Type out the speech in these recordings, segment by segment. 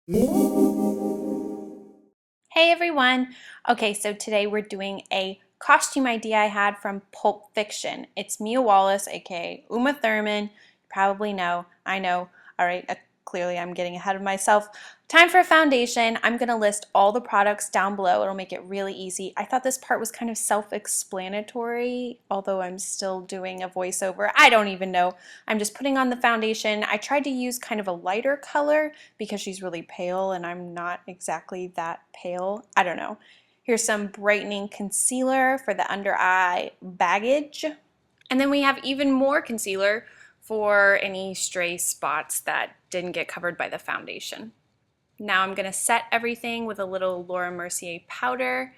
Hey everyone! Okay, so today we're doing a costume idea I had from Pulp Fiction. It's Mia Wallace, aka Uma Thurman. You probably know, I know. Alright, clearly I'm getting ahead of myself. Time for a foundation. I'm going to list all the products down below. It'll make it really easy. I thought this part was kind of self-explanatory, although I'm still doing a voiceover. I don't even know. I'm just putting on the foundation. I tried to use kind of a lighter color because she's really pale and I'm not exactly that pale. I don't know. Here's some brightening concealer for the under eye baggage. And then we have even more concealer for any stray spots that didn't get covered by the foundation. Now I'm going to set everything with a little Laura Mercier powder.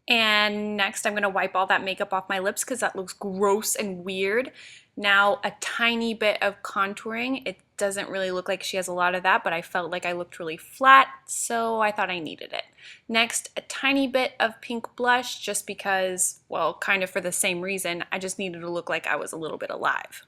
And next I'm going to wipe all that makeup off my lips because that looks gross and weird. Now a tiny bit of contouring. It doesn't really look like she has a lot of that, but I felt like I looked really flat, so I thought I needed it. Next, a tiny bit of pink blush just because, well, kind of for the same reason. I just needed to look like I was a little bit alive.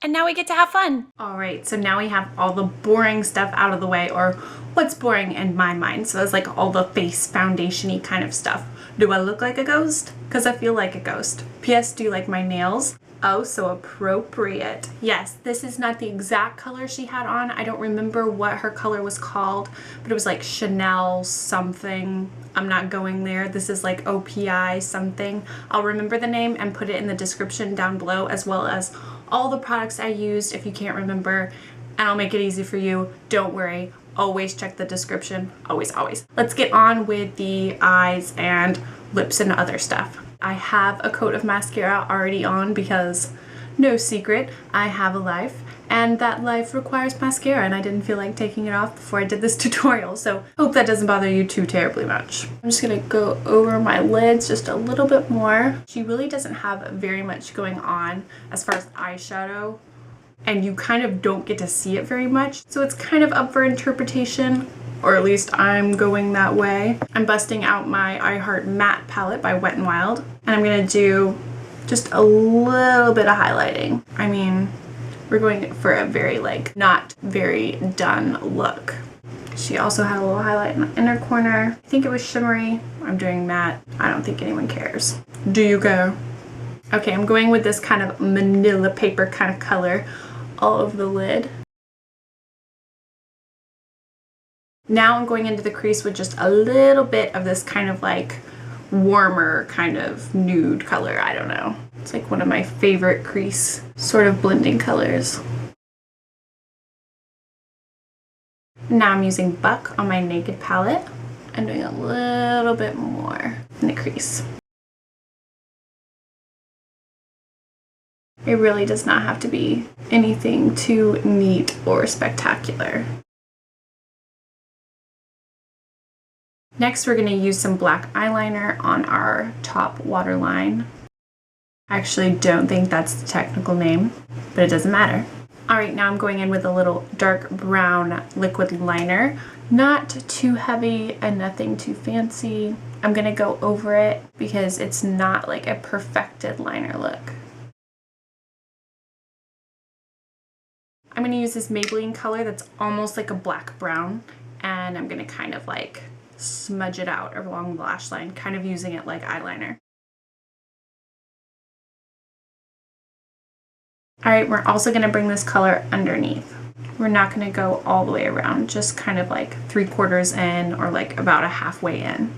And now we get to have fun. All right, so now we have all the boring stuff out of the way, or what's boring in my mind. So it's like all the face foundation-y kind of stuff. Do I look like a ghost? Because I feel like a ghost. P.S. Do you like my nails? Oh, so appropriate. Yes, this is not the exact color she had on. I don't remember what her color was called, but it was like Chanel something. I'm not going there. This is like OPI something. I'll remember the name and put it in the description down below, as well as all the products I used if you can't remember, and I'll make it easy for you. Don't worry. Always check the description. Always, always. Let's get on with the eyes and lips and other stuff. I have a coat of mascara already on because, no secret, I have a life, and that life requires mascara, and I didn't feel like taking it off before I did this tutorial, so hope that doesn't bother you too terribly much. I'm just gonna go over my lids just a little bit more. She really doesn't have very much going on as far as eyeshadow, and you kind of don't get to see it very much, so it's kind of up for interpretation, or at least I'm going that way. I'm busting out my I Heart Matte palette by Wet n Wild, and I'm gonna do just a little bit of highlighting. I mean, we're going for a very like not very done look. She also had a little highlight in the inner corner. I think it was shimmery. I'm doing matte. I don't think anyone cares. Do you care? Okay, I'm going with this kind of manila paper kind of color all over the lid. Now I'm going into the crease with just a little bit of this kind of like warmer kind of nude color. I don't know. It's like one of my favorite crease sort of blending colors. Now I'm using Buck on my Naked palette and doing a little bit more in the crease. It really does not have to be anything too neat or spectacular. Next, we're going to use some black eyeliner on our top waterline. I actually don't think that's the technical name, but it doesn't matter. Alright, now I'm going in with a little dark brown liquid liner. Not too heavy and nothing too fancy. I'm going to go over it because it's not like a perfected liner look. I'm going to use this Maybelline color that's almost like a black brown, and I'm going to kind of like smudge it out along the lash line, kind of using it like eyeliner. Alright, we're also going to bring this color underneath. We're not going to go all the way around, just kind of like 3/4 in or like about a halfway in.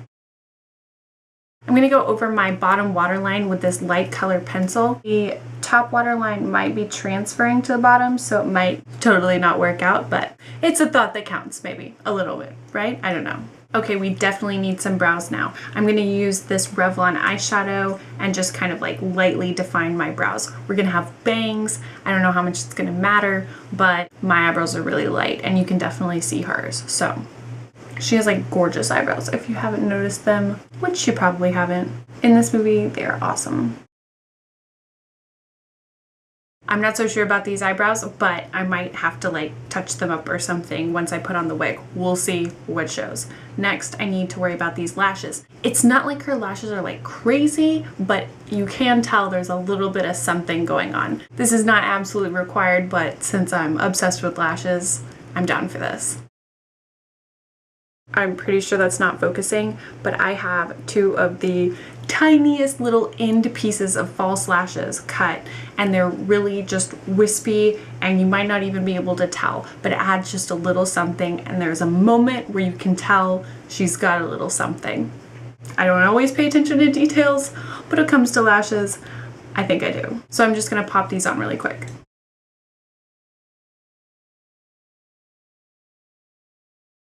I'm going to go over my bottom waterline with this light color pencil. The top waterline might be transferring to the bottom, so it might totally not work out, but it's a thought that counts, maybe a little bit, right? I don't know. Okay, we definitely need some brows now. I'm going to use this Revlon eyeshadow and just kind of like lightly define my brows. We're going to have bangs. I don't know how much it's going to matter, but my eyebrows are really light and you can definitely see hers. So she has like gorgeous eyebrows if you haven't noticed them, which you probably haven't. In this movie, they are awesome. I'm not so sure about these eyebrows, but I might have to like touch them up or something once I put on the wig. We'll see what shows. Next, I need to worry about these lashes. It's not like her lashes are like crazy, but you can tell there's a little bit of something going on. This is not absolutely required, but since I'm obsessed with lashes, I'm down for this. I'm pretty sure that's not focusing, but I have two of the tiniest little end pieces of false lashes cut, and they're really just wispy, and you might not even be able to tell, but it adds just a little something, and there's a moment where you can tell she's got a little something. I don't always pay attention to details, but when it comes to lashes, I think I do. So I'm just gonna pop these on really quick.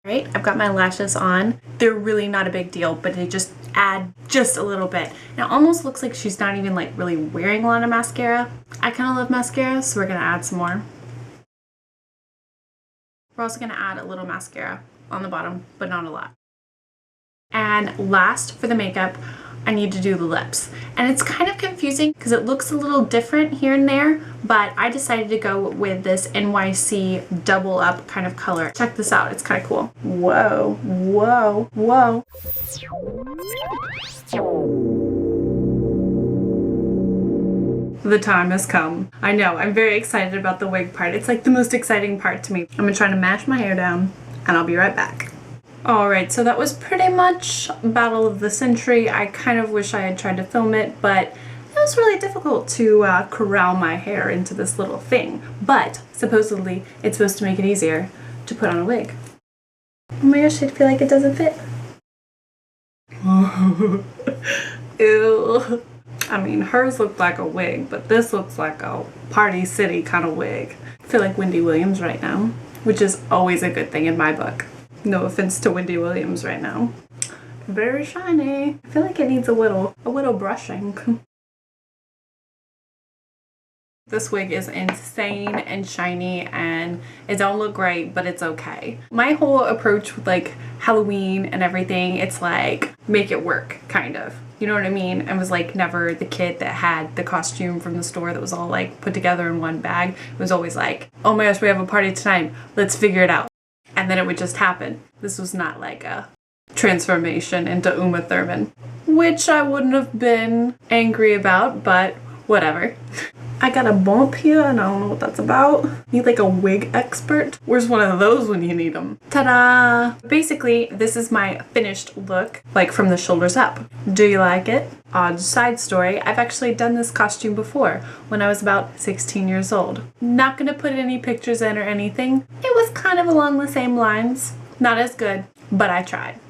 Right, I've got my lashes on. They're really not a big deal, but they just add just a little bit. And it almost looks like she's not even like really wearing a lot of mascara. I kind of love mascara, so we're gonna add some more. We're also gonna add a little mascara on the bottom, but not a lot. And last for the makeup, I need to do the lips. And it's kind of confusing because it looks a little different here and there, but I decided to go with this NYC double up kind of color. Check this out, it's kind of cool. Whoa, whoa, whoa. The time has come. I know, I'm very excited about the wig part. It's like the most exciting part to me. I'm gonna try to mash my hair down and I'll be right back. Alright, so that was pretty much Battle of the Century. I kind of wish I had tried to film it, but it was really difficult to corral my hair into this little thing. But supposedly it's supposed to make it easier to put on a wig. Oh my gosh, I feel like it doesn't fit. Ew. I mean, hers looked like a wig, but this looks like a Party City kind of wig. I feel like Wendy Williams right now, which is always a good thing in my book. No offense to Wendy Williams right now. Very shiny. I feel like it needs a little brushing. This wig is insane and shiny and it don't look great, but it's okay. My whole approach with like Halloween and everything, it's like make it work, kind of. You know what I mean? I was like never the kid that had the costume from the store that was all like put together in one bag. It was always like, oh my gosh, we have a party tonight. Let's figure it out. And then it would just happen. This was not like a transformation into Uma Thurman, which I wouldn't have been angry about, but whatever. I got a bump here and I don't know what that's about. Need like a wig expert? Where's one of those when you need them? Ta-da! Basically, this is my finished look, like from the shoulders up. Do you like it? Odd side story, I've actually done this costume before when I was about 16 years old. Not gonna put any pictures in or anything. It was kind of along the same lines. Not as good, but I tried.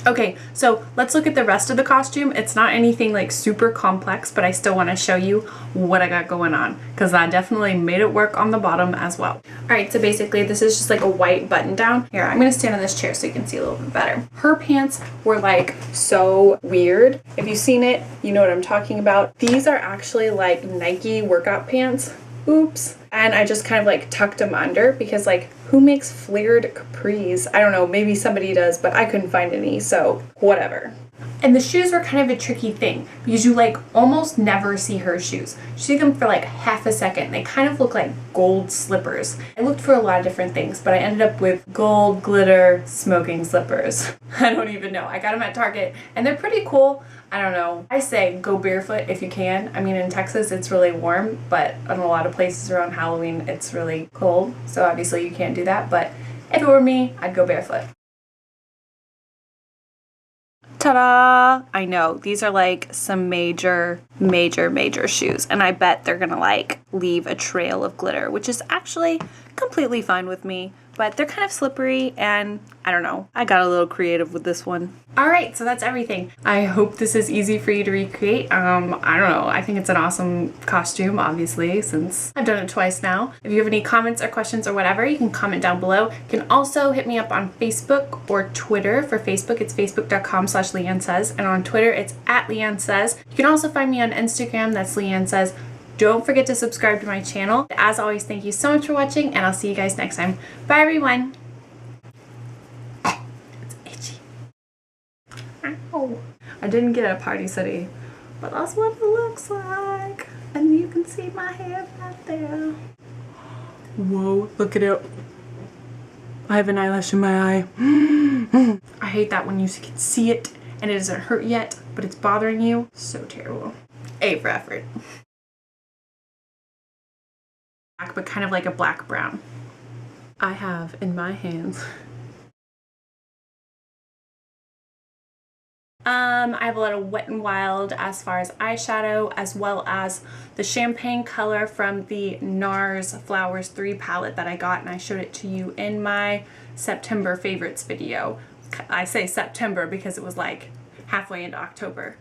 Okay, so let's look at the rest of the costume. It's not anything like super complex, but I still want to show you what I got going on because I definitely made it work on the bottom as well. Alright, so basically this is just like a white button down. Here, I'm going to stand on this chair so you can see a little bit better. Her pants were like so weird. If you've seen it, you know what I'm talking about. These are actually like Nike workout pants. Oops. And I just kind of like tucked them under because like who makes flared capris? I don't know, maybe somebody does, but I couldn't find any, so whatever. And the shoes were kind of a tricky thing because you like almost never see her shoes. You see them for like half a second. They kind of look like gold slippers. I looked for a lot of different things, but I ended up with gold glitter smoking slippers. I don't even know. I got them at Target and they're pretty cool. I don't know. I say go barefoot if you can. I mean, in Texas it's really warm, but in a lot of places around Halloween it's really cold. So obviously you can't do that, but if it were me, I'd go barefoot. Ta-da! I know, these are like some major shoes, and I bet they're gonna like leave a trail of glitter, which is actually completely fine with me, but they're kind of slippery and I don't know, I got a little creative with this one. Alright, so that's everything. I hope this is easy for you to recreate. I don't know, I think it's an awesome costume, obviously, since I've done it twice now. If you have any comments or questions or whatever, you can comment down below. You can also hit me up on Facebook or Twitter. For Facebook, it's facebook.com/LeighAnnSays, and on Twitter, it's @LeighAnnSays. You can also find me on Instagram, that's LeighAnnSays. Don't forget to subscribe to my channel. As always, thank you so much for watching, and I'll see you guys next time. Bye, everyone. It's itchy. Ow. I didn't get a Party City, but that's what it looks like. And you can see my hair right there. Whoa, look at it. I have an eyelash in my eye. I hate that when you can see it and it doesn't hurt yet, but it's bothering you. So terrible. A for effort. But kind of like a black brown. I have in my hands I have a lot of Wet n Wild as far as eyeshadow, as well as the champagne color from the NARS Flowers 3 palette that I got, and I showed it to you in my September favorites video. I say September because it was like halfway into October.